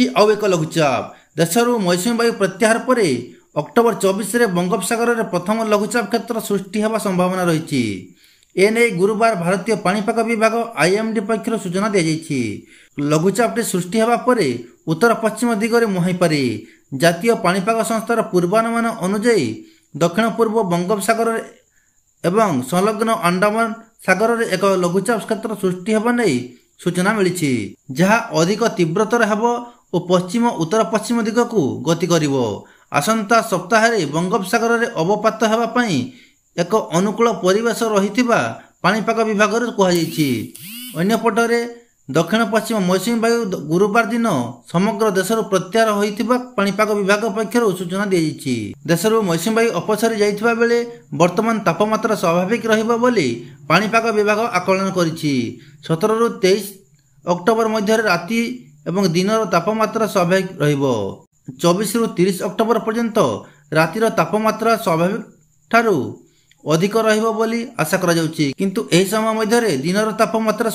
ଆସିଛି ଆଉ ଏକ ଲଘୁଚାପ। ଦେଶରୁ ମୌସୁମୀ ବାୟୁ ପ୍ରତ୍ୟାହାର ପରେ ଅକ୍ଟୋବର 24ରେ ବଙ୍ଗୋପସାଗରରେ ପ୍ରଥମ ଲଘୁଚାପ କ୍ଷେତ୍ର ସୃଷ୍ଟି ହେବା ସମ୍ଭାବନା ରହିଛି। ଏନେଇ ଗୁରୁବାର ଭାରତୀୟ ପାଣିପାଗ ବିଭାଗ IMD ପକ୍ଷରୁ ସୂଚନା ଦିଆଯାଇଛି। ଲଘୁଚାପଟି ସୃଷ୍ଟି ହେବା ପରେ ଉତ୍ତର ପଶ୍ଚିମ ଦିଗରେ ମୁହାଁଇପାରେ। ଜାତୀୟ ପାଣିପାଗ ସଂସ୍ଥାର ପୂର୍ବାନୁମାନ ଅନୁଯାୟୀ ଦକ୍ଷିଣ ପୂର୍ବ ବଙ୍ଗୋପସାଗରରେ ଏବଂ ସଂଲଗ୍ନ ଆଣ୍ଡାମାନ ସାଗରରେ ଏକ ଲଘୁଚାପ କ୍ଷେତ୍ର ସୃଷ୍ଟି ହେବା ନେଇ ସୂଚନା ମିଳିଛି, ଯାହା ଅଧିକ ତୀବ୍ରତର ହେବ ଓ ପଶ୍ଚିମ ଉତ୍ତର ପଶ୍ଚିମ ଦିଗକୁ ଗତି କରିବ। ଆସନ୍ତା ସପ୍ତାହରେ ବଙ୍ଗୋପସାଗରରେ ଅବପାତ ହେବା ପାଇଁ ଏକ ଅନୁକୂଳ ପରିବେଶ ରହିଥିବା ପାଣିପାଗ ବିଭାଗରୁ କୁହାଯାଇଛି। ଅନ୍ୟପଟରେ ଦକ୍ଷିଣ ପଶ୍ଚିମ ମୌସୁମୀ ବାୟୁ ଗୁରୁବାର ଦିନ ସମଗ୍ର ଦେଶରୁ ପ୍ରତ୍ୟାହାର ହୋଇଥିବା ପାଣିପାଗ ବିଭାଗ ପକ୍ଷରୁ ସୂଚନା ଦିଆଯାଇଛି। ଦେଶରୁ ମୌସୁମୀ ବାୟୁ ଅପସରି ଯାଇଥିବା ବେଳେ ବର୍ତ୍ତମାନ ତାପମାତ୍ରା ସ୍ୱାଭାବିକ ରହିବ ବୋଲି ପାଣିପାଗ ବିଭାଗ ଆକଳନ କରିଛି। 17ରୁ 23 ଅକ୍ଟୋବର ମଧ୍ୟରେ ରାତି ଏବଂ ଦିନର ତାପମାତ୍ରା ସ୍ୱାଭାବିକ ରହିବ। 24ରୁ 30 ଅକ୍ଟୋବର ପର୍ଯ୍ୟନ୍ତ ରାତିର ତାପମାତ୍ରା ସ୍ୱାଭାବିକ ଠାରୁ ଅଧିକ ରହିବ ବୋଲି ଆଶା କରାଯାଉଛି, କିନ୍ତୁ ଏହି ସମୟ ମଧ୍ୟରେ ଦିନର ତାପମାତ୍ରା